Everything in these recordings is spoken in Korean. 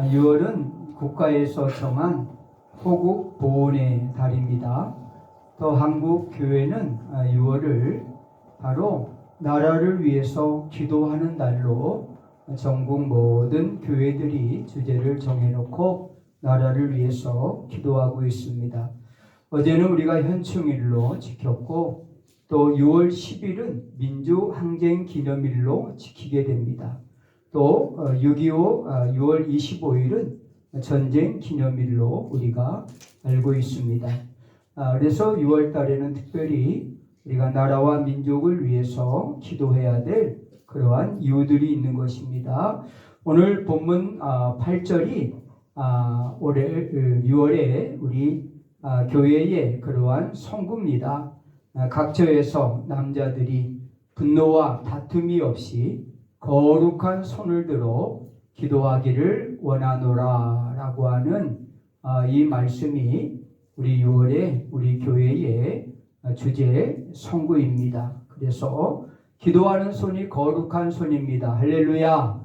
6월은 국가에서 정한 호국 보훈의 달입니다. 또 한국 교회는 6월을 바로 나라를 위해서 기도하는 달로 전국 모든 교회들이 주제를 정해놓고 나라를 위해서 기도하고 있습니다. 어제는 우리가 현충일로 지켰고 또 6월 10일은 민주항쟁기념일로 지키게 됩니다. 또 6.25 6월 25일은 전쟁기념일로 우리가 알고 있습니다. 그래서 6월 달에는 특별히 우리가 나라와 민족을 위해서 기도해야 될 그러한 이유들이 있는 것입니다. 오늘 본문 8절이 올해 6월에 우리 교회의 그러한 성구입니다. 각처에서 남자들이 분노와 다툼이 없이 거룩한 손을 들어 기도하기를 원하노라 라고 하는 이 말씀이 우리 6월에 우리 교회의 주제 성구입니다. 그래서 기도하는 손이 거룩한 손입니다. 할렐루야.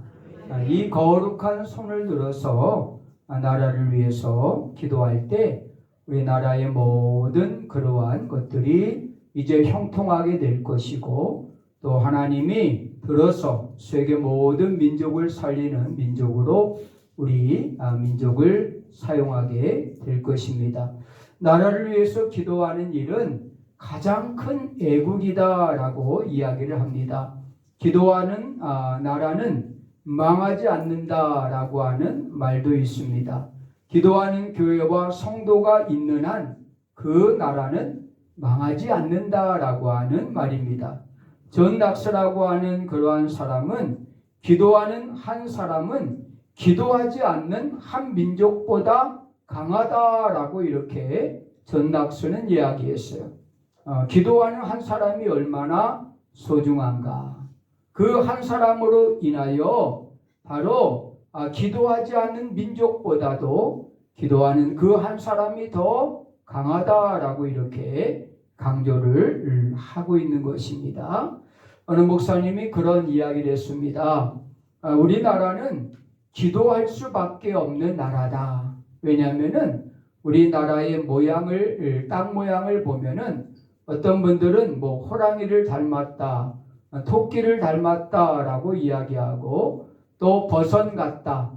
이 거룩한 손을 들어서 나라를 위해서 기도할 때 우리 나라의 모든 그러한 것들이 이제 형통하게 될 것이고 또 하나님이 들어서 세계 모든 민족을 살리는 민족으로 우리 민족을 사용하게 될 것입니다. 나라를 위해서 기도하는 일은 가장 큰 애국이다라고 이야기를 합니다. 기도하는 나라는 망하지 않는다라고 하는 말도 있습니다. 기도하는 교회와 성도가 있는 한 그 나라는 망하지 않는다라고 하는 말입니다. 존 낙스라고 하는 그러한 사람은 기도하는 한 사람은 기도하지 않는 한 민족보다 강하다라고 이렇게 존 낙스는 이야기했어요. 기도하는 한 사람이 얼마나 소중한가. 그 한 사람으로 인하여 바로 기도하지 않는 민족보다도 기도하는 그 한 사람이 더 강하다라고 이렇게 강조를 하고 있는 것입니다. 어느 목사님이 그런 이야기를 했습니다. 우리나라는 기도할 수밖에 없는 나라다. 왜냐하면은 우리나라의 모양을 땅 모양을 보면은 어떤 분들은 호랑이를 닮았다, 토끼를 닮았다라고 이야기하고 또 버선 같다.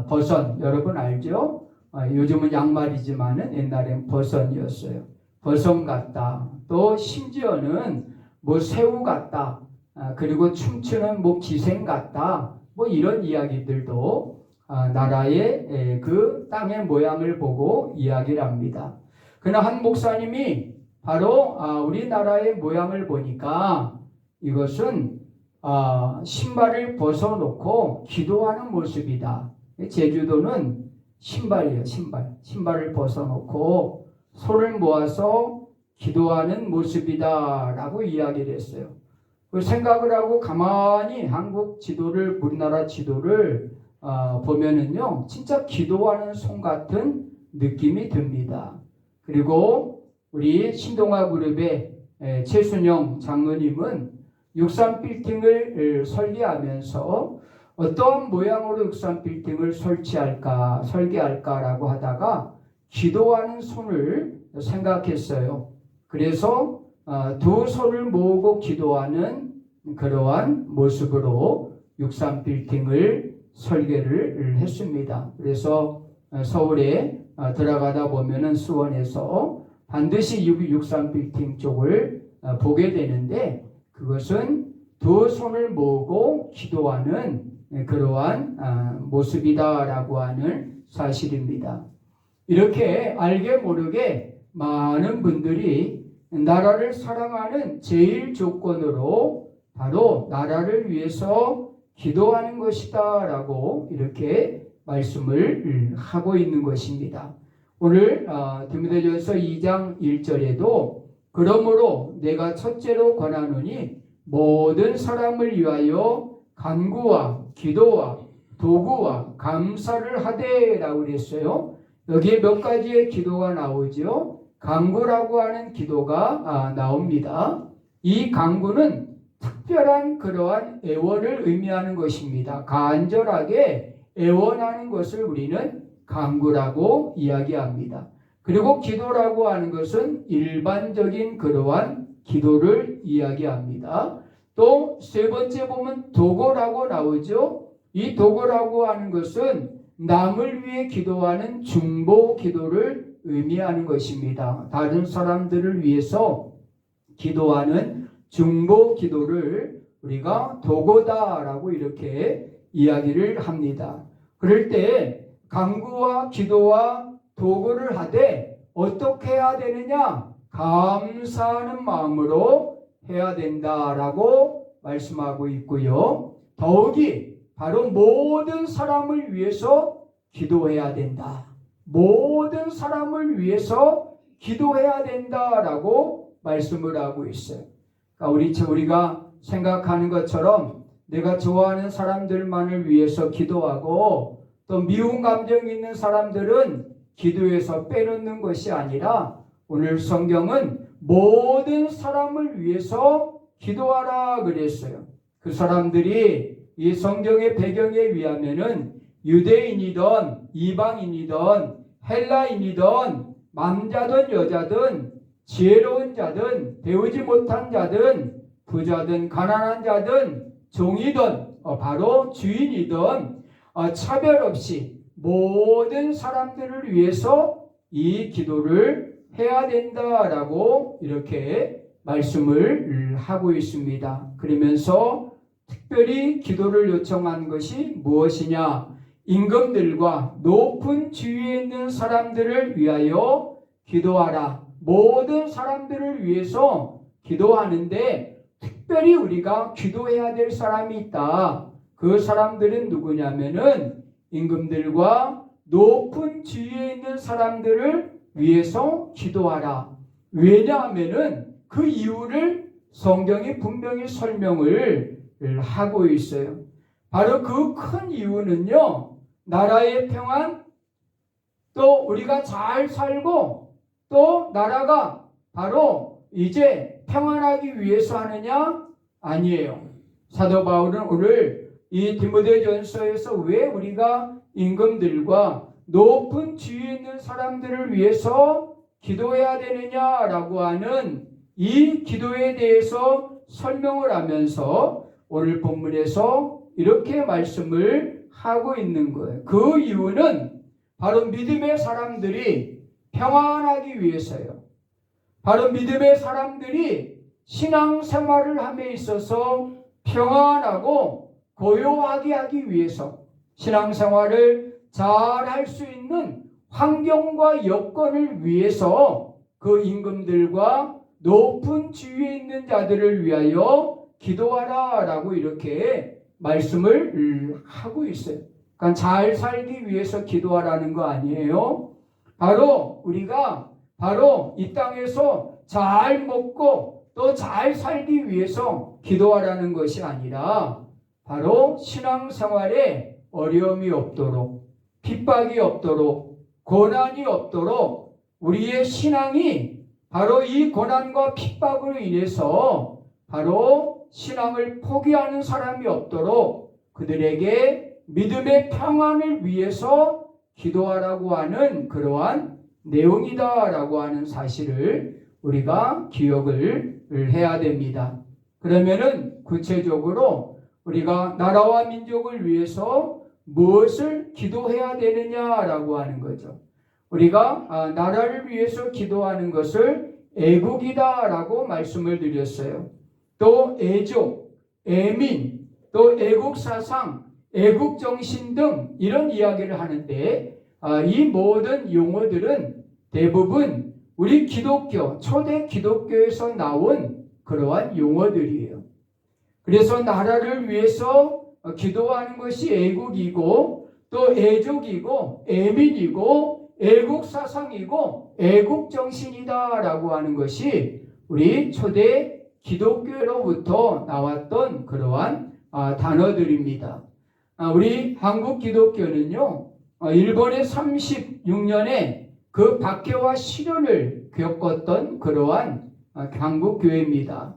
버선 여러분 알죠? 요즘은 양말이지만은 옛날엔 버선이었어요. 버선 같다. 또 심지어는 새우 같다. 그리고 춤추는 기생 같다. 이런 이야기들도 나라의 그 땅의 모양을 보고 이야기를 합니다. 그러나 한 목사님이 바로 우리나라의 모양을 보니까 이것은 신발을 벗어놓고 기도하는 모습이다. 제주도는 신발이에요. 신발을 벗어놓고 손을 모아서 기도하는 모습이다 라고 이야기를 했어요. 그 생각을 하고 가만히 한국 지도를, 우리나라 지도를 보면은요, 진짜 기도하는 손 같은 느낌이 듭니다. 그리고 우리 신동아 그룹의 최순영 장로님은 63빌딩을 설계하면서 어떤 모양으로 63빌딩을 설계할까라고 하다가 기도하는 손을 생각했어요. 그래서 두 손을 모으고 기도하는 그러한 모습으로 63빌딩을 설계를 했습니다. 그래서 서울에 들어가다 보면은 수원에서 반드시 63빌딩 쪽을 보게 되는데 그것은 두 손을 모으고 기도하는 그러한 모습이다라고 하는 사실입니다. 이렇게 알게 모르게 많은 분들이 나라를 사랑하는 제일 조건으로 바로 나라를 위해서 기도하는 것이다 라고 이렇게 말씀을 하고 있는 것입니다. 오늘 디모데전서 2장 1절에도 그러므로 내가 첫째로 권하노니 모든 사람을 위하여 간구와 기도와 도구와 감사를 하되 라고 그랬어요. 여기에 몇 가지의 기도가 나오죠. 간구라고 하는 기도가 나옵니다. 이 간구는 특별한 그러한 애원을 의미하는 것입니다. 간절하게 애원하는 것을 우리는 간구라고 이야기합니다. 그리고 기도라고 하는 것은 일반적인 그러한 기도를 이야기합니다. 또 세 번째 보면 도고라고 나오죠. 이 도고라고 하는 것은 남을 위해 기도하는 중보 기도를 의미하는 것입니다. 다른 사람들을 위해서 기도하는 중보 기도를 우리가 도고다라고 이렇게 이야기를 합니다. 그럴 때 간구와 기도와 도구를 하되 어떻게 해야 되느냐? 감사하는 마음으로 해야 된다라고 말씀하고 있고요. 더욱이 바로 모든 사람을 위해서 기도해야 된다. 모든 사람을 위해서 기도해야 된다라고 말씀을 하고 있어요. 그러니까 우리가 생각하는 것처럼 내가 좋아하는 사람들만을 위해서 기도하고 또 미운 감정이 있는 사람들은 기도에서 빼놓는 것이 아니라 오늘 성경은 모든 사람을 위해서 기도하라 그랬어요. 그 사람들이 이 성경의 배경에 의하면은 유대인이든 이방인이든 헬라인이든 남자든 여자든 지혜로운 자든 배우지 못한 자든 부자든 가난한 자든 종이든 바로 주인이든 차별 없이 모든 사람들을 위해서 이 기도를 해야 된다라고 이렇게 말씀을 하고 있습니다. 그러면서 특별히 기도를 요청한 것이 무엇이냐? 임금들과 높은 지위에 있는 사람들을 위하여 기도하라. 모든 사람들을 위해서 기도하는데 특별히 우리가 기도해야 될 사람이 있다. 그 사람들은 누구냐면은 임금들과 높은 지위에 있는 사람들을 위해서 기도하라. 왜냐하면은 그 이유를 성경이 분명히 설명을 하고 있어요. 바로 그 큰 이유는요, 나라의 평안, 또 우리가 잘 살고 또 나라가 바로 이제 평안하기 위해서 하느냐? 아니에요. 사도 바울은 오늘 이 디모데전서에서 왜 우리가 임금들과 높은 지위에 있는 사람들을 위해서 기도해야 되느냐라고 하는 이 기도에 대해서 설명을 하면서 오늘 본문에서 이렇게 말씀을 하고 있는 거예요. 그 이유는 바로 믿음의 사람들이 평안하기 위해서요. 바로 믿음의 사람들이 신앙생활을 함에 있어서 평안하고 고요하게 하기 위해서 신앙생활을 잘 할 수 있는 환경과 여건을 위해서 그 임금들과 높은 지위에 있는 자들을 위하여 기도하라라고 이렇게 말씀을 하고 있어요. 그러니까 잘 살기 위해서 기도하라는 거 아니에요. 바로 우리가 바로 이 땅에서 잘 먹고 또 잘 살기 위해서 기도하라는 것이 아니라 바로 신앙생활에 어려움이 없도록 핍박이 없도록 고난이 없도록 우리의 신앙이 바로 이 고난과 핍박으로 인해서 바로 신앙을 포기하는 사람이 없도록 그들에게 믿음의 평안을 위해서 기도하라고 하는 그러한 내용이다라고 하는 사실을 우리가 기억을 해야 됩니다. 그러면은 구체적으로 우리가 나라와 민족을 위해서 무엇을 기도해야 되느냐라고 하는 거죠. 우리가 나라를 위해서 기도하는 것을 애국이다라고 말씀을 드렸어요. 또 애족, 애민, 또 애국사상, 애국정신 등 이런 이야기를 하는데 이 모든 용어들은 대부분 우리 기독교, 초대 기독교에서 나온 그러한 용어들이에요. 그래서 나라를 위해서 기도하는 것이 애국이고 또 애족이고 애민이고 애국사상이고 애국정신이다라고 하는 것이 우리 초대 기독교로부터 나왔던 그러한 단어들입니다. 우리 한국 기독교는요, 일본의 36년에 그 박해와 시련을 겪었던 그러한 한국교회입니다.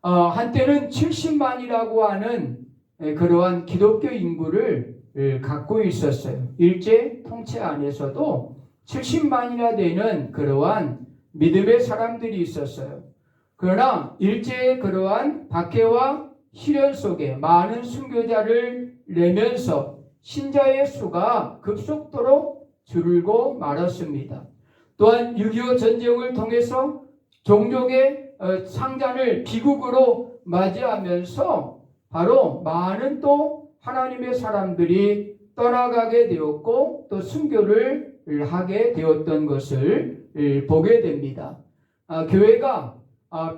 한때는 70만이라고 하는 그러한 기독교 인구를 갖고 있었어요. 일제 통치 안에서도 70만이나 되는 그러한 믿음의 사람들이 있었어요. 그러나 일제의 그러한 박해와 시련 속에 많은 순교자를 내면서 신자의 수가 급속도로 줄고 말았습니다. 또한 6.25 전쟁을 통해서 종족의 상잔을 비극으로 맞이하면서 바로 많은 또 하나님의 사람들이 떠나가게 되었고 또 순교를 하게 되었던 것을 보게 됩니다. 교회가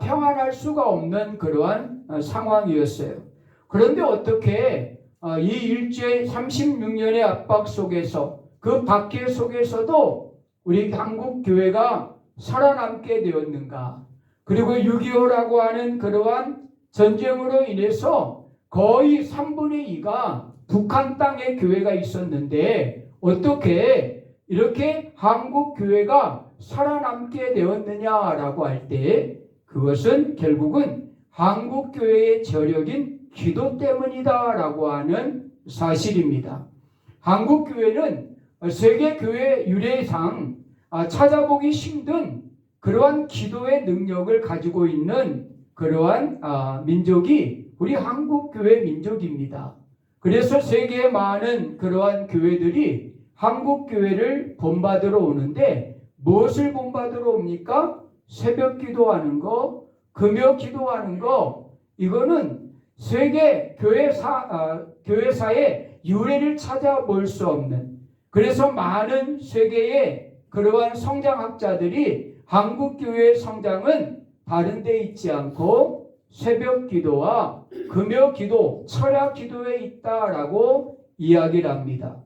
평안할 수가 없는 그러한 상황이었어요. 그런데 어떻게 이 일제 36년의 압박 속에서 그 박해 속에서도 우리 한국 교회가 살아남게 되었는가? 그리고 6.25라고 하는 그러한 전쟁으로 인해서 거의 3분의 2가 북한 땅에 교회가 있었는데 어떻게 이렇게 한국 교회가 살아남게 되었느냐라고 할 때 그것은 결국은 한국 교회의 저력인 기도 때문이다라고 하는 사실입니다. 한국 교회는 세계 교회 유래상 찾아보기 힘든 그러한 기도의 능력을 가지고 있는 그러한 민족이 우리 한국 교회 민족입니다. 그래서 세계의 많은 그러한 교회들이 한국 교회를 본받으러 오는데 무엇을 본받으러 옵니까? 새벽 기도하는 거, 금요 기도하는 거, 이거는 세계 교회사의 유래를 찾아볼 수 없는, 그래서 많은 세계의 그러한 성장학자들이 한국 교회의 성장은 다른 데 있지 않고 새벽 기도와 금요 기도, 철야 기도에 있다라고 이야기를 합니다.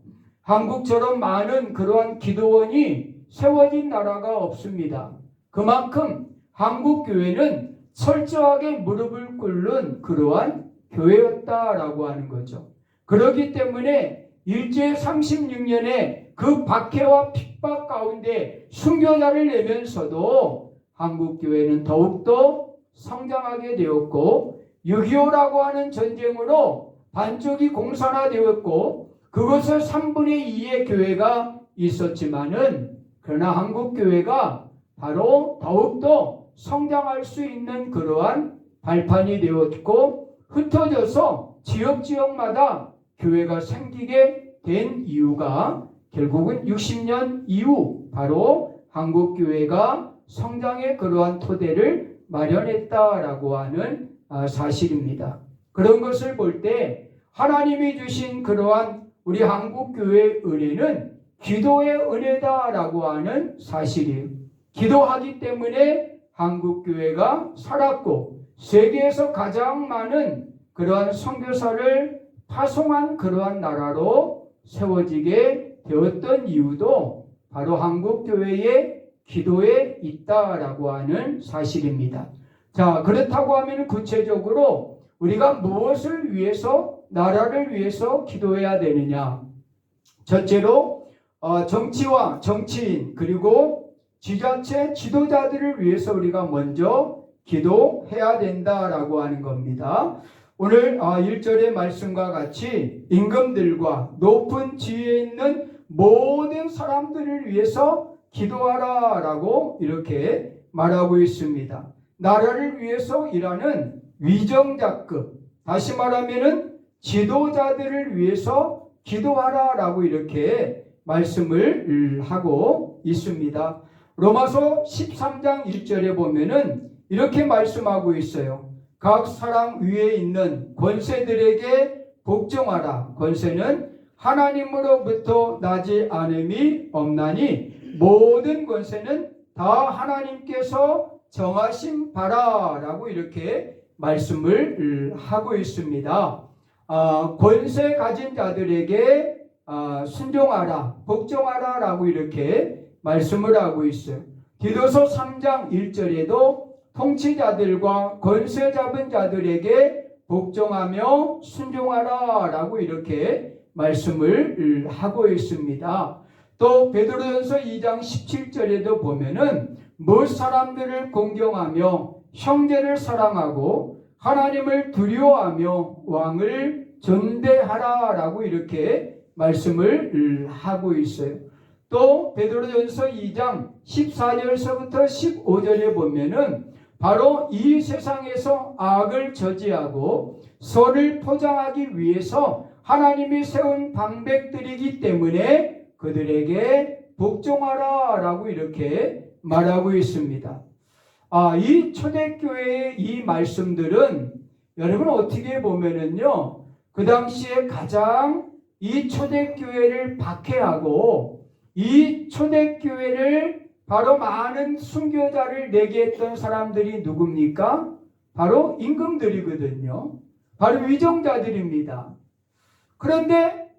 한국처럼 많은 그러한 기도원이 세워진 나라가 없습니다. 그만큼 한국 교회는 철저하게 무릎을 꿇는 그러한 교회였다라고 하는 거죠. 그렇기 때문에 일제 36년에 그 박해와 핍박 가운데 순교자를 내면서도 한국 교회는 더욱더 성장하게 되었고 6.25라고 하는 전쟁으로 반쪽이 공산화되었고 그것을 3분의 2의 교회가 있었지만은 그러나 한국 교회가 바로 더욱더 성장할 수 있는 그러한 발판이 되었고 흩어져서 지역마다 교회가 생기게 된 이유가 결국은 60년 이후 바로 한국 교회가 성장의 그러한 토대를 마련했다라고 하는 사실입니다. 그런 것을 볼 때 하나님이 주신 그러한 우리 한국 교회의 은혜는 기도의 은혜다라고 하는 사실이에요. 기도하기 때문에 한국 교회가 살았고 세계에서 가장 많은 그러한 선교사를 파송한 그러한 나라로 세워지게 되었던 이유도 바로 한국 교회의 기도에 있다라고 하는 사실입니다. 자, 그렇다고 하면 구체적으로 우리가 무엇을 위해서, 나라를 위해서 기도해야 되느냐? 첫째로 정치와 정치인 그리고 지자체 지도자들을 위해서 우리가 먼저 기도해야 된다라고 하는 겁니다. 오늘 1절의 말씀과 같이 임금들과 높은 지위에 있는 모든 사람들을 위해서 기도하라라고 이렇게 말하고 있습니다. 나라를 위해서 일하는 위정자급, 다시 말하면은 지도자들을 위해서 기도하라라고 이렇게 말씀을 하고 있습니다. 로마서 13장 1절에 보면은 이렇게 말씀하고 있어요. 각 사람 위에 있는 권세들에게 복종하라. 권세는 하나님으로부터 나지 않음이 없나니 모든 권세는 다 하나님께서 정하신 바라라고 이렇게 말씀을 하고 있습니다. 권세 가진 자들에게 순종하라, 복종하라라고 이렇게 말씀을 하고 있어요. 디도서 3장 1절에도 통치자들과 권세 잡은 자들에게 복종하며 순종하라라고 이렇게 말씀을 하고 있습니다. 또 베드로전서 2장 17절에도 보면은 무엇 사람들을 공경하며 형제를 사랑하고 하나님을 두려워하며 왕을 존대하라라고 이렇게 말씀을 하고 있어요. 또 베드로전서 2장 14절서부터 15절에 보면은 바로 이 세상에서 악을 저지하고 선을 포장하기 위해서 하나님이 세운 방백들이기 때문에 그들에게 복종하라 라고 이렇게 말하고 있습니다. 이 초대교회의 이 말씀들은 여러분 어떻게 보면은요, 그 당시에 가장 이 초대교회를 박해하고 이 초대교회를 바로 많은 순교자를 내게 했던 사람들이 누굽니까? 바로 임금들이거든요. 바로 위정자들입니다. 그런데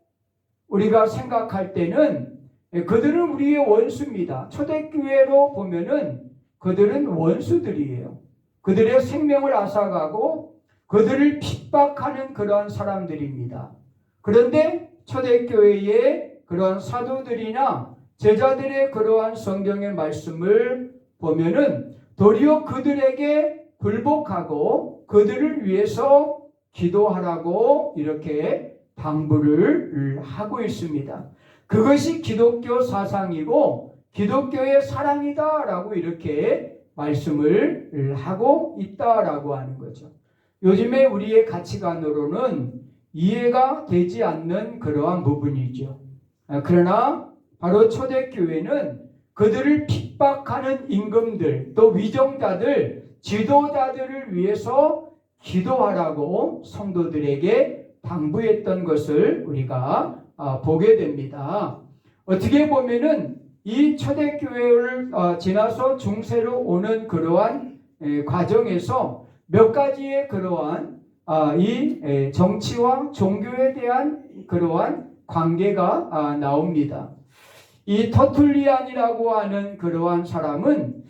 우리가 생각할 때는 그들은 우리의 원수입니다. 초대교회로 보면은 그들은 원수들이에요. 그들의 생명을 앗아가고 그들을 핍박하는 그러한 사람들입니다. 그런데 초대교회의 그러한 사도들이나 제자들의 그러한 성경의 말씀을 보면은 도리어 그들에게 굴복하고 그들을 위해서 기도하라고 이렇게 당부를 하고 있습니다. 그것이 기독교 사상이고 기독교의 사랑이다라고 이렇게 말씀을 하고 있다라고 하는 거죠. 요즘에 우리의 가치관으로는 이해가 되지 않는 그러한 부분이죠. 그러나 바로 초대교회는 그들을 핍박하는 임금들, 또 위정자들, 지도자들을 위해서 기도하라고 성도들에게 당부했던 것을 우리가 보게 됩니다. 어떻게 보면은 이 초대교회를 지나서 중세로 오는 그러한 과정에서 몇 가지의 그러한 이 정치와 종교에 대한 그러한 관계가 나옵니다. 이 터툴리안이라고 하는 그러한 사람은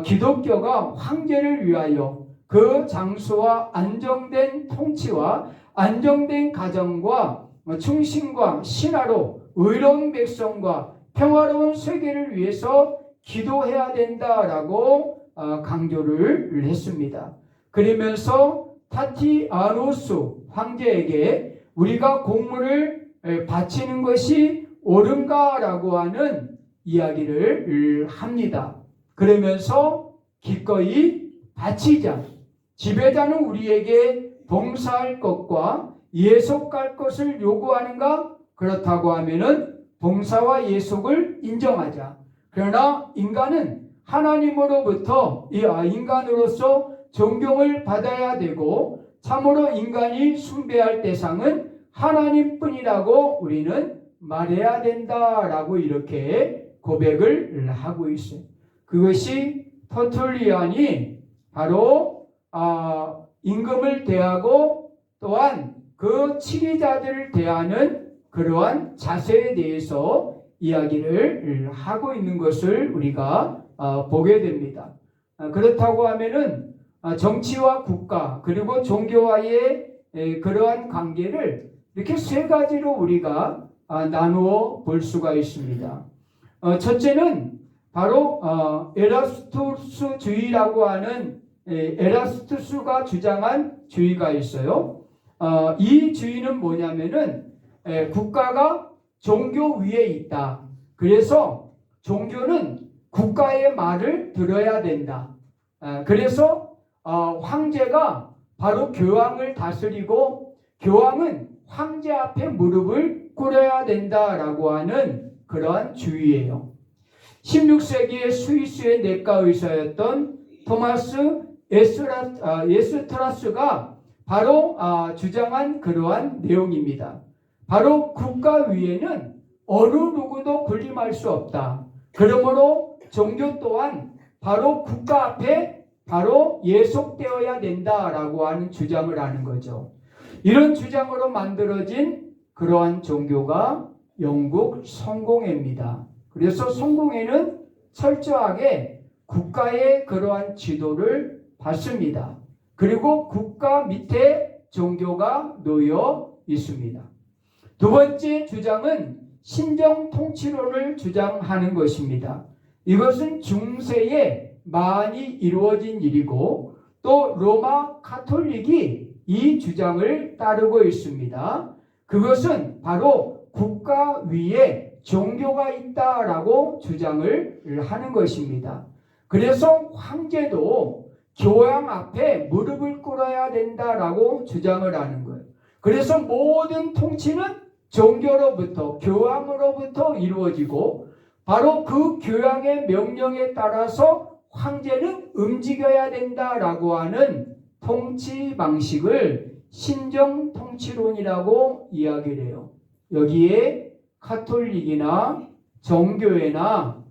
기독교가 황제를 위하여 그 장수와 안정된 통치와 안정된 가정과 충신과 신하로 의로운 백성과 평화로운 세계를 위해서 기도해야 된다라고 강조를 했습니다. 그러면서 타티아노스 황제에게 우리가 공물을 바치는 것이 옳은가라고 하는 이야기를 합니다. 그러면서 기꺼이 바치자. 지배자는 우리에게 봉사할 것과 예속할 것을 요구하는가? 그렇다고 하면은 봉사와 예속을 인정하자. 그러나 인간은 하나님으로부터 인간으로서 존경을 받아야 되고 참으로 인간이 숭배할 대상은 하나님뿐이라고 우리는 말해야 된다라고 이렇게 고백을 하고 있어요. 그것이 터툴리안이 바로 임금을 대하고 또한 그 치리자들을 대하는 그러한 자세에 대해서 이야기를 하고 있는 것을 우리가 보게 됩니다. 그렇다고 하면은 정치와 국가 그리고 종교와의 그러한 관계를 이렇게 세 가지로 우리가 나누어 볼 수가 있습니다. 첫째는 바로 에라스투스주의라고 하는 에라스투스가 주장한 주의가 있어요. 이 주의는 뭐냐면은 국가가 종교 위에 있다. 그래서 종교는 국가의 말을 들어야 된다. 그래서 황제가 바로 교황을 다스리고 교황은 황제 앞에 무릎을 꿇어야 된다라고 하는 그러한 주의예요. 16세기의 스위스의 내과 의사였던 토마스 에스트라스가 바로 주장한 그러한 내용입니다. 바로 국가 위에는 어느 누구도 군림할 수 없다. 그러므로 종교 또한 바로 국가 앞에 바로 예속되어야 된다라고 하는 주장을 하는 거죠. 이런 주장으로 만들어진 그러한 종교가 영국 성공회입니다. 그래서 성공회는 철저하게 국가의 그러한 지도를 받습니다. 그리고 국가 밑에 종교가 놓여 있습니다. 두 번째 주장은 신정 통치론을 주장하는 것입니다. 이것은 중세에 많이 이루어진 일이고 또 로마 가톨릭이 이 주장을 따르고 있습니다. 그것은 바로 국가 위에 종교가 있다라고 주장을 하는 것입니다. 그래서 황제도 교황 앞에 무릎을 꿇어야 된다라고 주장을 하는 거예요. 그래서 모든 통치는 종교로부터, 교황으로부터 이루어지고 바로 그 교황의 명령에 따라서 황제는 움직여야 된다라고 하는 통치 방식을 신정통치론이라고 이야기를 해요. 여기에 카톨릭이나 정교회나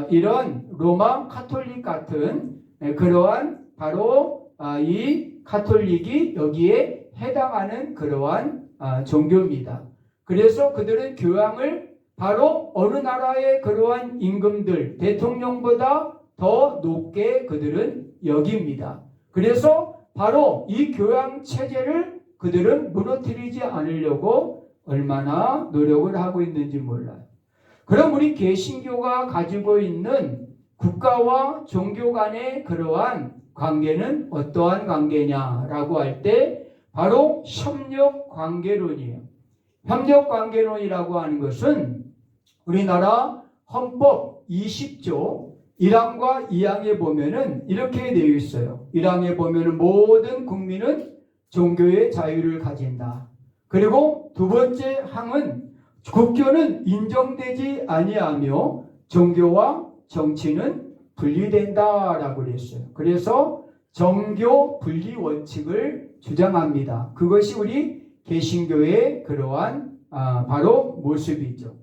이런 로마 카톨릭 같은 그러한 바로 이 카톨릭이 여기에 해당하는 그러한 종교입니다. 그래서 그들은 교황을 바로 어느 나라의 그러한 임금들, 대통령보다 더 높게 그들은 여깁니다. 그래서 바로 이 교황 체제를 그들은 무너뜨리지 않으려고 얼마나 노력을 하고 있는지 몰라요. 그럼 우리 개신교가 가지고 있는 국가와 종교 간의 그러한 관계는 어떠한 관계냐라고 할 때 바로 협력관계론이에요. 협력관계론이라고 하는 것은 우리나라 헌법 20조 1항과 2항에 보면은 이렇게 되어 있어요. 1항에 보면은 모든 국민은 종교의 자유를 가진다. 그리고 두 번째 항은 국교는 인정되지 아니하며 종교와 정치는 분리된다라고 그랬어요. 그래서 정교 분리 원칙을 주장합니다. 그것이 우리 개신교의 그러한 바로 모습이죠.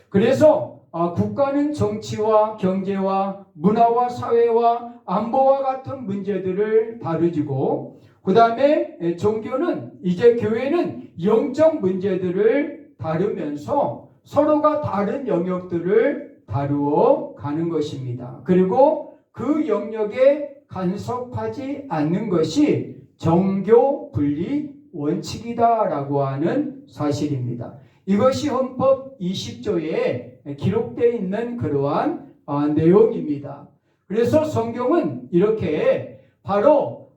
그래서 국가는 정치와 경제와 문화와 사회와 안보와 같은 문제들을 다루지고 그 다음에 종교는 이제 교회는 영적 문제들을 다루면서 서로가 다른 영역들을 다루어 가는 것입니다. 그리고 그 영역에 간섭하지 않는 것이 정교 분리 원칙이다라고 하는 사실입니다. 이것이 헌법 20조에 기록되어 있는 그러한 내용입니다. 그래서 성경은 이렇게 바로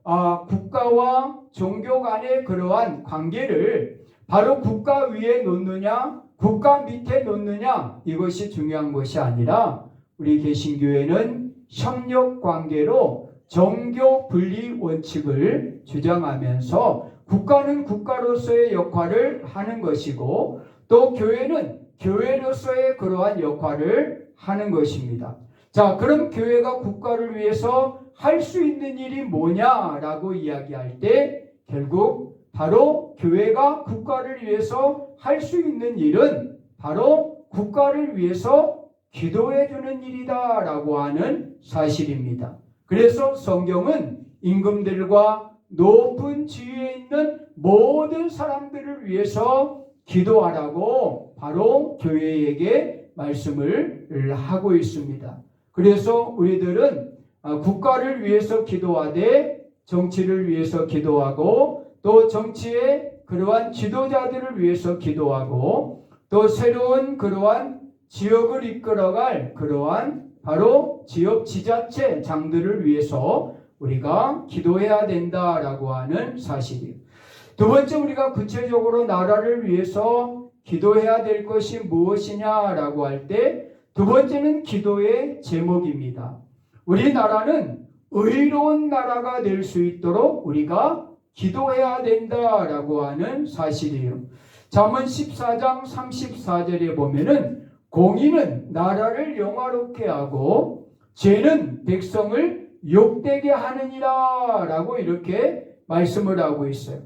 국가와 종교 간의 그러한 관계를 바로 국가 위에 놓느냐 국가 밑에 놓느냐 이것이 중요한 것이 아니라 우리 개신교회는 협력관계로 정교 분리 원칙을 주장하면서 국가는 국가로서의 역할을 하는 것이고 또 교회는 교회로서의 그러한 역할을 하는 것입니다. 자, 그럼 교회가 국가를 위해서 할 수 있는 일이 뭐냐라고 이야기할 때 결국 바로 교회가 국가를 위해서 할 수 있는 일은 바로 국가를 위해서 기도해 주는 일이다라고 하는 사실입니다. 그래서 성경은 임금들과 높은 지위에 있는 모든 사람들을 위해서 기도하라고 바로 교회에게 말씀을 하고 있습니다. 그래서 우리들은 국가를 위해서 기도하되 정치를 위해서 기도하고 또 정치의 그러한 지도자들을 위해서 기도하고 또 새로운 그러한 지역을 이끌어갈 그러한 바로 지역 지자체장들을 위해서 우리가 기도해야 된다라고 하는 사실이에요. 두 번째 우리가 구체적으로 나라를 위해서 기도해야 될 것이 무엇이냐라고 할 때 두 번째는 기도의 제목입니다. 우리나라는 의로운 나라가 될 수 있도록 우리가 기도해야 된다라고 하는 사실이에요. 잠언 14장 34절에 보면은 공의는 나라를 영화롭게 하고 죄는 백성을 욕되게 하느니라 라고 이렇게 말씀을 하고 있어요.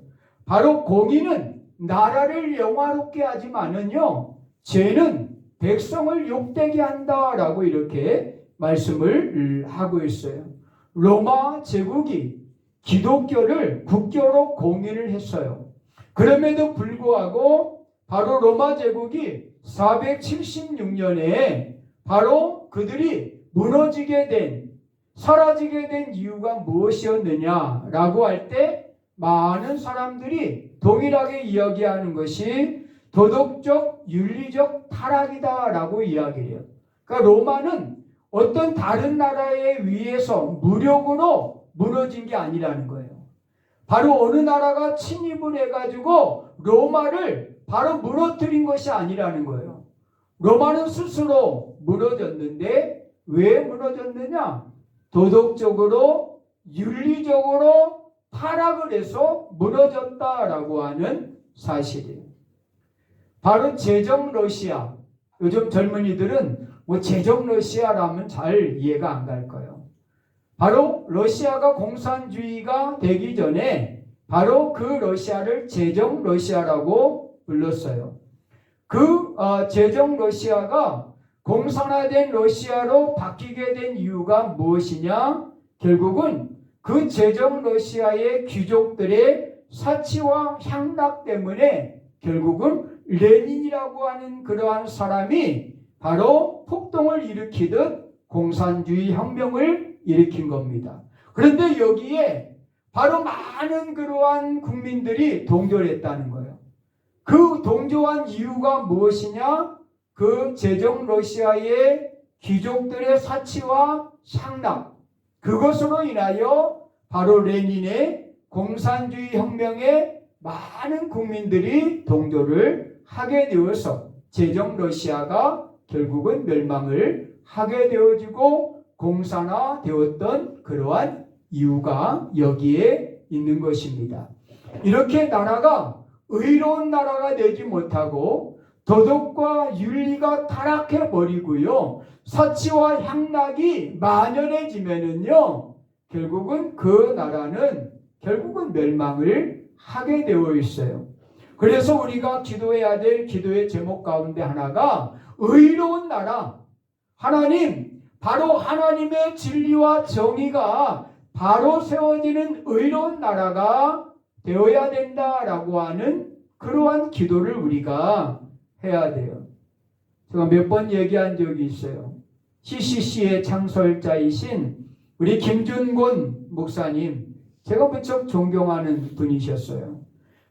바로 공의는 나라를 영화롭게 하지만은요 죄는 백성을 욕되게 한다라고 이렇게 말씀을 하고 있어요. 로마 제국이 기독교를 국교로 공인을 했어요. 그럼에도 불구하고 바로 로마 제국이 476년에 바로 그들이 무너지게 된 사라지게 된 이유가 무엇이었느냐라고 할 때 많은 사람들이 동일하게 이야기하는 것이 도덕적, 윤리적 타락이다라고 이야기해요. 그러니까 로마는 어떤 다른 나라에 의해서 무력으로 무너진 게 아니라는 거예요. 바로 어느 나라가 침입을 해가지고 로마를 바로 무너뜨린 것이 아니라는 거예요. 로마는 스스로 무너졌는데 왜 무너졌느냐? 도덕적으로 윤리적으로 타락을 해서 무너졌다라고 하는 사실이에요. 바로 제정 러시아. 요즘 젊은이들은 뭐 제정 러시아라면 잘 이해가 안 갈 거예요. 바로 러시아가 공산주의가 되기 전에 바로 그 러시아를 제정 러시아라고 불렀어요. 그 제정 러시아가 공산화된 러시아로 바뀌게 된 이유가 무엇이냐? 결국은 그 제정 러시아의 귀족들의 사치와 향락 때문에 결국은 레닌이라고 하는 그러한 사람이 바로 폭동을 일으키듯 공산주의 혁명을 일으킨 겁니다. 그런데 여기에 바로 많은 그러한 국민들이 동조했다는 거예요. 그 동조한 이유가 무엇이냐? 그 제정 러시아의 귀족들의 사치와 향락, 그것으로 인하여 바로 레닌의 공산주의 혁명에 많은 국민들이 동조를 하게 되어서 제정 러시아가 결국은 멸망을 하게 되어지고 공산화되었던 그러한 이유가 여기에 있는 것입니다. 이렇게 나라가 의로운 나라가 되지 못하고 도덕과 윤리가 타락해 버리고요, 사치와 향락이 만연해지면은요, 결국은 그 나라는 결국은 멸망을 하게 되어 있어요. 그래서 우리가 기도해야 될 기도의 제목 가운데 하나가 의로운 나라, 하나님, 바로 하나님의 진리와 정의가 바로 세워지는 의로운 나라가 되어야 된다라고 하는 그러한 기도를 우리가 해야 돼요. 제가 몇 번 얘기한 적이 있어요. CCC의 창설자이신 우리 김준곤 목사님, 제가 무척 존경하는 분이셨어요.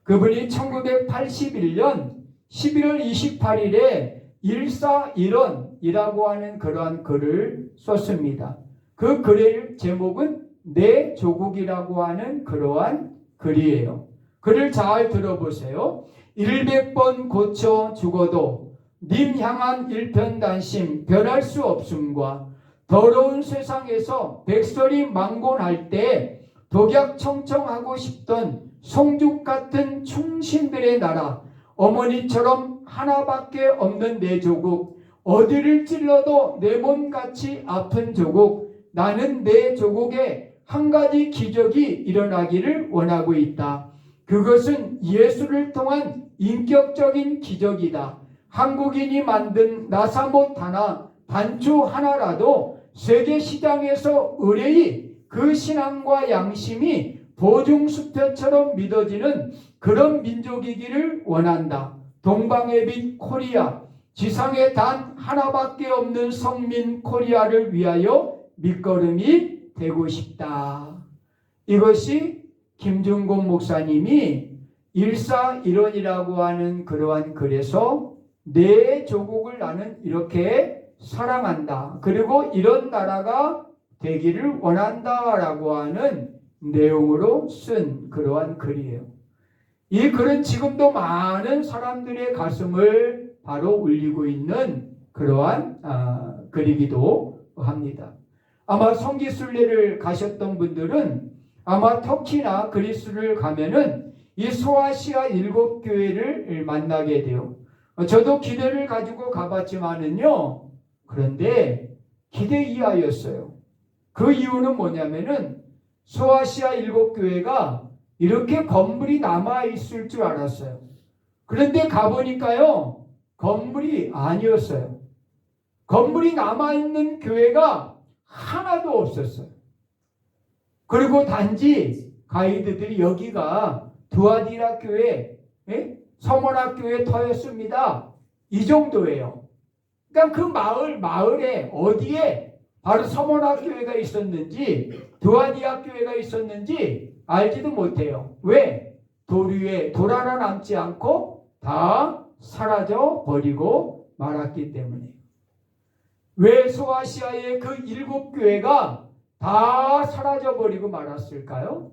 그분이 1981년 11월 28일에 141원이라고 하는 그러한 글을 썼습니다. 그 글의 제목은 내 조국이라고 하는 그러한 글이에요. 글을 잘 들어보세요. 100번 고쳐 죽어도 님 향한 일편단심 변할 수 없음과 더러운 세상에서 백설이 망곤할 때 독약청청하고 싶던 송죽 같은 충신들의 나라, 어머니처럼 하나밖에 없는 내 조국, 어디를 찔러도 내 몸같이 아픈 조국, 나는 내 조국에 한 가지 기적이 일어나기를 원하고 있다. 그것은 예수를 통한 인격적인 기적이다. 한국인이 만든 나사못 하나, 단추 하나라도 세계 시장에서 의뢰이 그 신앙과 양심이 보증수표처럼 믿어지는 그런 민족이기를 원한다. 동방의 빛 코리아, 지상에 단 하나밖에 없는 성민 코리아를 위하여 밑거름이 되고 싶다. 이것이 김준곤 목사님이 141원이라고 하는 그러한 글에서 내 조국을 나는 이렇게 사랑한다. 그리고 이런 나라가 되기를 원한다라고 하는 내용으로 쓴 그러한 글이에요. 이 글은 지금도 많은 사람들의 가슴을 바로 울리고 있는 그러한 글이기도 합니다. 아마 성지순례를 가셨던 분들은 아마 터키나 그리스를 가면은 이 소아시아 7교회를 만나게 돼요. 저도 기대를 가지고 가봤지만은요, 그런데 기대 이하였어요. 그 이유는 뭐냐면은 소아시아 7교회가 이렇게 건물이 남아있을 줄 알았어요. 그런데 가보니까요, 건물이 아니었어요. 건물이 남아있는 교회가 하나도 없었어요. 그리고 단지 가이드들이 여기가 두아디라 교회, 서머나 교회 터였습니다. 이 정도예요. 그러니까 그 마을에 어디에 바로 서머나 교회가 있었는지 두아디라 교회가 있었는지 알지도 못해요. 왜? 돌 위에 돌 하나 남지 않고 다 사라져 버리고 말았기 때문에. 왜 소아시아의 그 7교회가 다 사라져 버리고 말았을까요?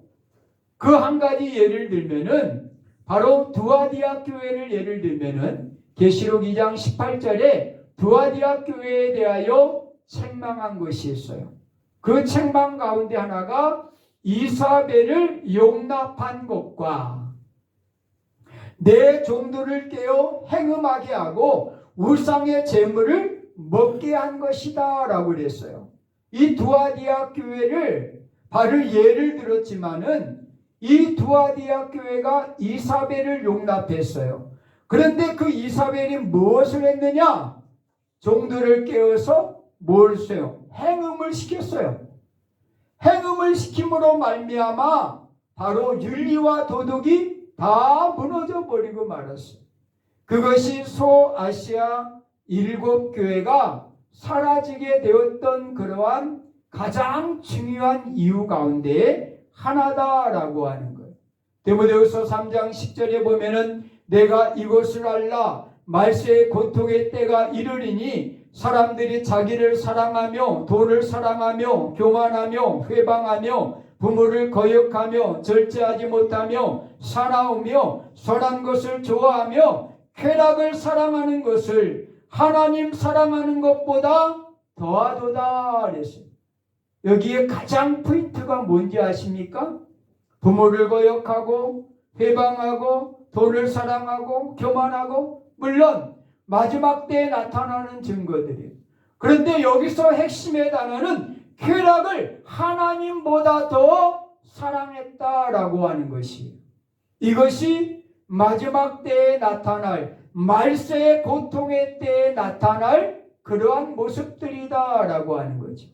그 한 가지 예를 들면은 바로 두아디아 교회를 예를 들면은 계시록 2장 18절에 두아디아 교회에 대하여 책망한 것이 있어요. 그 책망 가운데 하나가 이사벨을 용납한 것과 내 종들을 깨어 행음하게 하고 우상의 제물을 먹게 한 것이다 라고 그랬어요. 이 두아디아 교회를 바로 예를 들었지만은 이 두아디아 교회가 이사벨을 용납했어요. 그런데 그 이사벨이 무엇을 했느냐? 종들을 깨워서 뭘 했어요? 행음을 시켰어요. 행음을 시킴으로 말미암아 바로 윤리와 도덕이 다 무너져 버리고 말았어요. 그것이 소아시아 7교회가 사라지게 되었던 그러한 가장 중요한 이유 가운데 하나다라고 하는 거예요. 디모데후서 3장 10절에 보면은 내가 이것을 알라 말세의 고통의 때가 이르리니 사람들이 자기를 사랑하며 돈을 사랑하며 교만하며 회방하며 부모를 거역하며 절제하지 못하며 사나우며 선한 것을 좋아하며 쾌락을 사랑하는 것을 하나님 사랑하는 것보다 더하도다 그랬어요. 여기에 가장 포인트가 뭔지 아십니까? 부모를 거역하고 회방하고 돈을 사랑하고 교만하고 물론 마지막 때에 나타나는 증거들이에요. 그런데 여기서 핵심의 단어는 쾌락을 하나님보다 더 사랑했다라고 하는 것이 이것이 마지막 때에 나타날 말세의 고통의 때에 나타날 그러한 모습들이다라고 하는 거죠.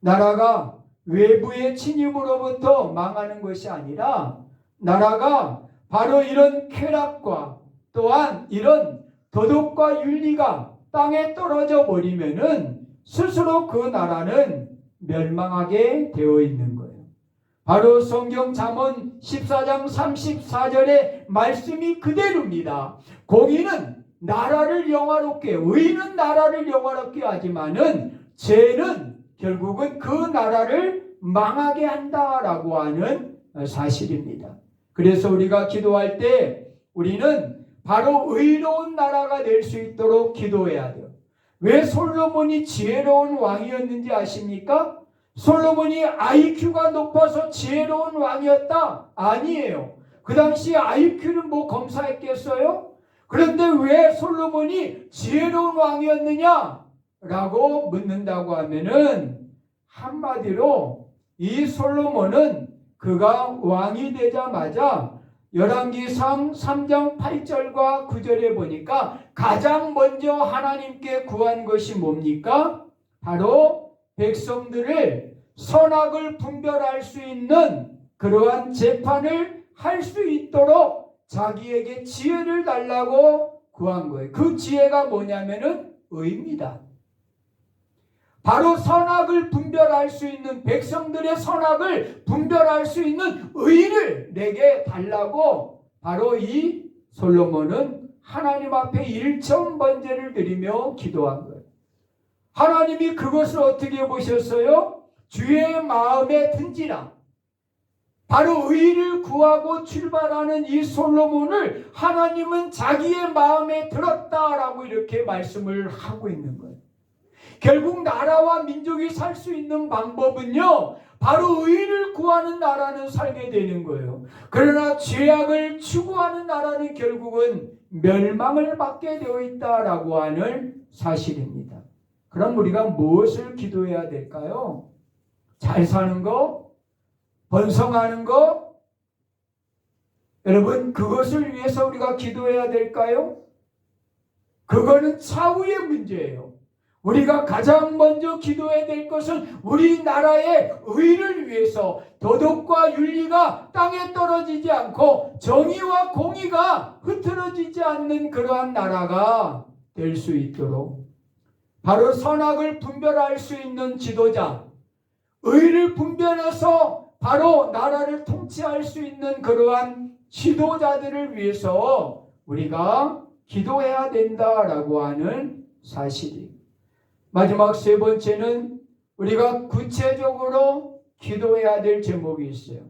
나라가 외부의 침입으로부터 망하는 것이 아니라 나라가 바로 이런 쾌락과 또한 이런 도덕과 윤리가 땅에 떨어져 버리면은 스스로 그 나라는 멸망하게 되어 있는 거예요. 바로 성경 잠언 14장 34절의 말씀이 그대로입니다. 공의는 나라를 영화롭게, 의는 나라를 영화롭게 하지만은 죄는 결국은 그 나라를 망하게 한다라고 하는 사실입니다. 그래서 우리가 기도할 때 우리는 바로 의로운 나라가 될 수 있도록 기도해야 돼요. 왜 솔로몬이 지혜로운 왕이었는지 아십니까? 솔로몬이 IQ가 높아서 지혜로운 왕이었다? 아니에요. 그 당시 IQ는 뭐 검사했겠어요? 그런데 왜 솔로몬이 지혜로운 왕이었느냐? 라고 묻는다고 하면은 한마디로 이 솔로몬은 그가 왕이 되자마자 열왕기상 3장 8절과 9절에 보니까 가장 먼저 하나님께 구한 것이 뭡니까? 바로 백성들을 선악을 분별할 수 있는 그러한 재판을 할 수 있도록 자기에게 지혜를 달라고 구한 거예요. 그 지혜가 뭐냐면은 의입니다. 바로 선악을 분별할 수 있는 백성들의 선악을 분별할 수 있는 의를 내게 달라고 바로 이 솔로몬은 하나님 앞에 일천번제를 드리며 기도한 거예요. 하나님이 그것을 어떻게 보셨어요? 주의 마음에 든지라. 바로 의를 구하고 출발하는 이 솔로몬을 하나님은 자기의 마음에 들었다라고 이렇게 말씀을 하고 있는 거예요. 결국 나라와 민족이 살 수 있는 방법은요, 바로 의를 구하는 나라는 살게 되는 거예요. 그러나 죄악을 추구하는 나라는 결국은 멸망을 받게 되어 있다라고 하는 사실입니다. 그럼 우리가 무엇을 기도해야 될까요? 잘 사는 거? 번성하는 거? 여러분, 그것을 위해서 우리가 기도해야 될까요? 그거는 차후의 문제예요. 우리가 가장 먼저 기도해야 될 것은 우리나라의 의를 위해서 도덕과 윤리가 땅에 떨어지지 않고 정의와 공의가 흐트러지지 않는 그러한 나라가 될 수 있도록 바로 선악을 분별할 수 있는 지도자, 의를 분별해서 바로 나라를 통치할 수 있는 그러한 지도자들을 위해서 우리가 기도해야 된다라고 하는 사실입니다. 마지막 세 번째는 우리가 구체적으로 기도해야 될 제목이 있어요.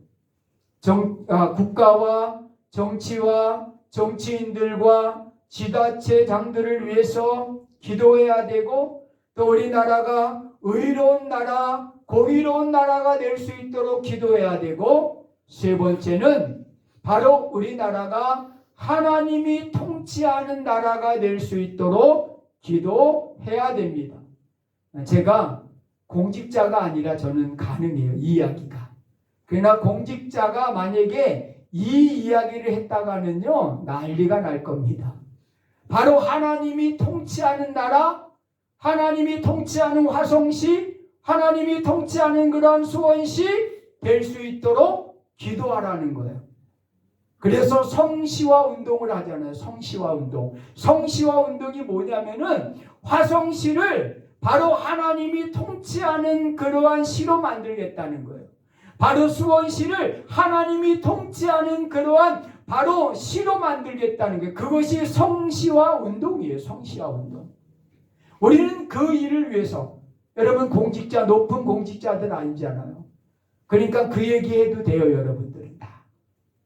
국가와 정치와 정치인들과 지자체장들을 위해서 기도해야 되고, 또 우리나라가 의로운 나라, 공의로운 나라가 될 수 있도록 기도해야 되고, 세 번째는 바로 우리나라가 하나님이 통치하는 나라가 될 수 있도록 기도해야 됩니다. 제가 공직자가 아니라 저는 가능해요, 이 이야기가. 그러나 공직자가 만약에 이 이야기를 했다가는요, 난리가 날 겁니다. 바로 하나님이 통치하는 나라, 하나님이 통치하는 화성시, 하나님이 통치하는 그런 수원시 될 수 있도록 기도하라는 거예요. 그래서 성시화 운동을 하잖아요. 성시화 운동. 성시화 운동이 뭐냐면은 화성시를 바로 하나님이 통치하는 그러한 시로 만들겠다는 거예요. 바로 수원시를 하나님이 통치하는 그러한 바로 시로 만들겠다는 거예요. 그것이 성시화 운동이에요. 성시화 운동. 우리는 그 일을 위해서, 여러분 공직자, 높은 공직자들 아니잖아요. 그러니까 그 얘기해도 돼요, 여러분들은 다.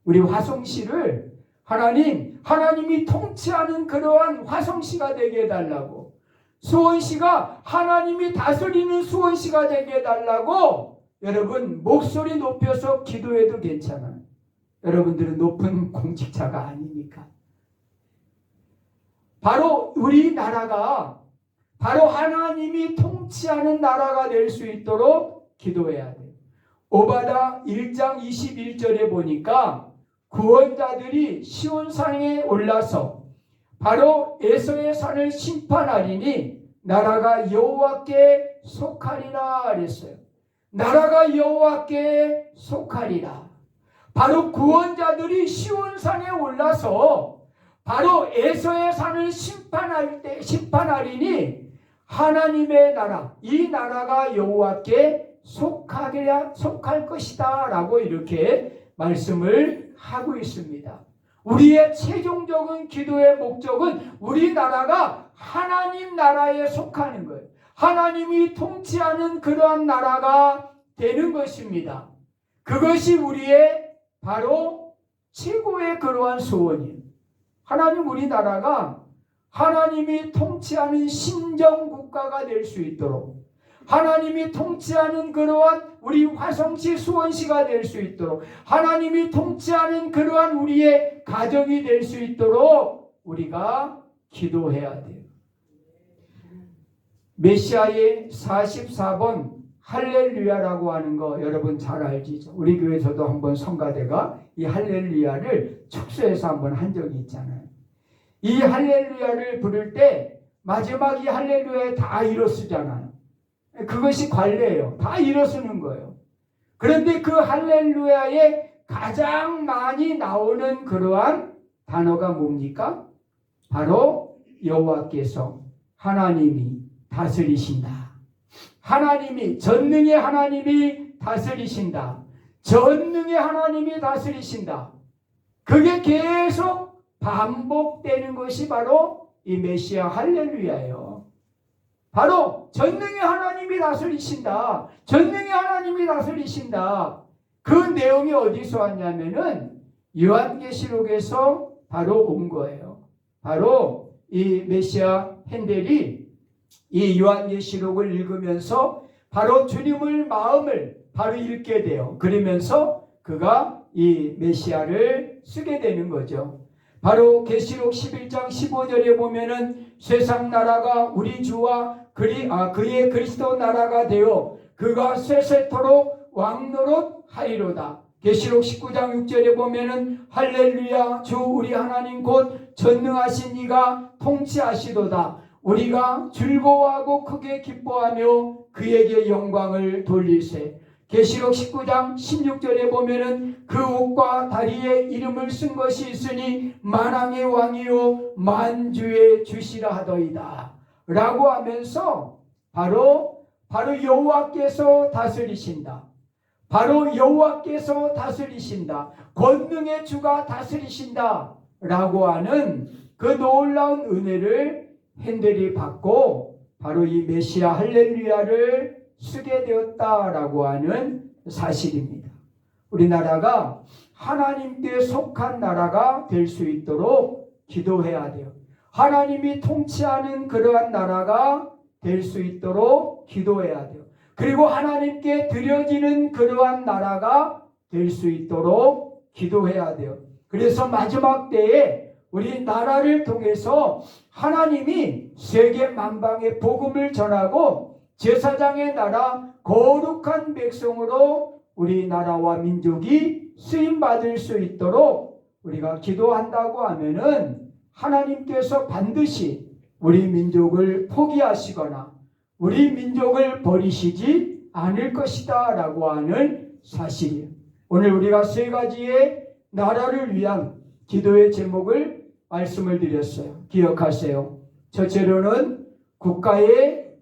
우리 화성시를 하나님이 통치하는 그러한 화성시가 되게 해달라고, 수원시가 하나님이 다스리는 수원시가 되게 해달라고 여러분 목소리 높여서 기도해도 괜찮아요. 여러분들은 높은 공직자가 아니니까. 바로 우리나라가 바로 하나님이 통치하는 나라가 될 수 있도록 기도해야 돼요. 오바다 1장 21절에 보니까 구원자들이 시온산에 올라서 바로 에서의 산을 심판하리니 나라가 여호와께 속하리라 그랬어요. 나라가 여호와께 속하리라. 바로 구원자들이 시온산에 올라서 바로 에서의 산을 심판하리니 하나님의 나라, 이 나라가 여호와께 속할 것이다 라고 이렇게 말씀을 하고 있습니다. 우리의 최종적인 기도의 목적은 우리나라가 하나님 나라에 속하는 거예요. 하나님이 통치하는 그러한 나라가 되는 것입니다. 그것이 우리의 바로 최고의 그러한 소원이에요. 하나님, 우리나라가 하나님이 통치하는 신정국가가 될 수 있도록, 하나님이 통치하는 그러한 우리 화성시 수원시가 될 수 있도록, 하나님이 통치하는 그러한 우리의 가정이 될 수 있도록 우리가 기도해야 돼요. 메시아의 44번 할렐루야라고 하는 거 여러분 잘 알지죠? 우리 교회에서도 한번 성가대가 이 할렐루야를 축소해서 한번 한 적이 있잖아요. 이 할렐루야를 부를 때 마지막 이 할렐루야에 다 일어서잖아요. 그것이 관례예요. 다 일어서는 거예요. 그런데 그 할렐루야에 가장 많이 나오는 그러한 단어가 뭡니까? 바로 여호와께서 하나님이 다스리신다. 하나님이, 전능의 하나님이 다스리신다. 전능의 하나님이 다스리신다. 그게 계속 반복되는 것이 바로 이 메시아 할렐루야예요. 바로 전능의 하나님이 다스리신다. 전능의 하나님이 다스리신다. 그 내용이 어디서 왔냐면은 요한계시록에서 바로 온 거예요. 바로 이 메시아 핸델이 이 요한계시록을 읽으면서 바로 주님의 마음을 바로 읽게 돼요. 그러면서 그가 이 메시아를 쓰게 되는 거죠. 바로 계시록 11장 15절에 보면은 세상 나라가 우리 주와 그의 그리스도 나라가 되어 그가 세세토록 왕노릇 하리로다. 계시록 19장 6절에 보면은 할렐루야, 주 우리 하나님 곧 전능하신 이가 통치하시도다. 우리가 즐거워하고 크게 기뻐하며 그에게 영광을 돌리세. 계시록 19장 16절에 보면은 그 옷과 다리에 이름을 쓴 것이 있으니 만왕의 왕이요 만주의 주시라 하더이다 라고 하면서 바로 여호와께서 다스리신다. 바로 여호와께서 다스리신다. 권능의 주가 다스리신다 라고 하는 그 놀라운 은혜를 핸델이 받고 바로 이 메시아 할렐루야를 쓰게 되었다라고 하는 사실입니다. 우리나라가 하나님께 속한 나라가 될 수 있도록 기도해야 돼요. 하나님이 통치하는 그러한 나라가 될 수 있도록 기도해야 돼요. 그리고 하나님께 드려지는 그러한 나라가 될 수 있도록 기도해야 돼요. 그래서 마지막 때에 우리 나라를 통해서 하나님이 세계 만방에 복음을 전하고 제사장의 나라 거룩한 백성으로 우리 나라와 민족이 쓰임받을 수 있도록 우리가 기도한다고 하면은 하나님께서 반드시 우리 민족을 포기하시거나 우리 민족을 버리시지 않을 것이다 라고 하는 사실이에요. 오늘 우리가 세 가지의 나라를 위한 기도의 제목을 말씀을 드렸어요. 기억하세요. 첫째로는 국가의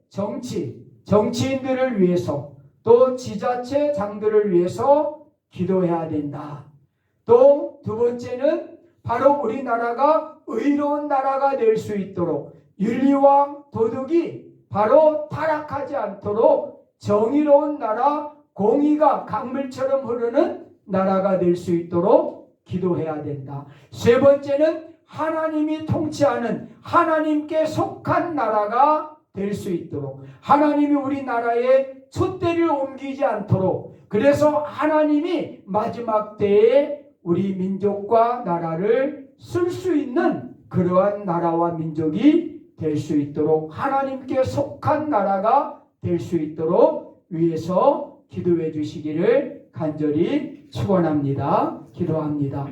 정치인들을 위해서 또 지자체장들을 위해서 기도해야 된다. 또 두 번째는 바로 우리나라가 의로운 나라가 될 수 있도록 윤리와 도덕이 바로 타락하지 않도록 정의로운 나라, 공의가 강물처럼 흐르는 나라가 될 수 있도록 기도해야 된다. 세 번째는 하나님이 통치하는 하나님께 속한 나라가 될 수 있도록 하나님이 우리나라에 촛대를 옮기지 않도록 그래서 하나님이 마지막 때에 우리 민족과 나라를 쓸 수 있는 그러한 나라와 민족이 될 수 있도록 하나님께 속한 나라가 될 수 있도록 위해서 기도해 주시기를 간절히 축원합니다. 기도합니다.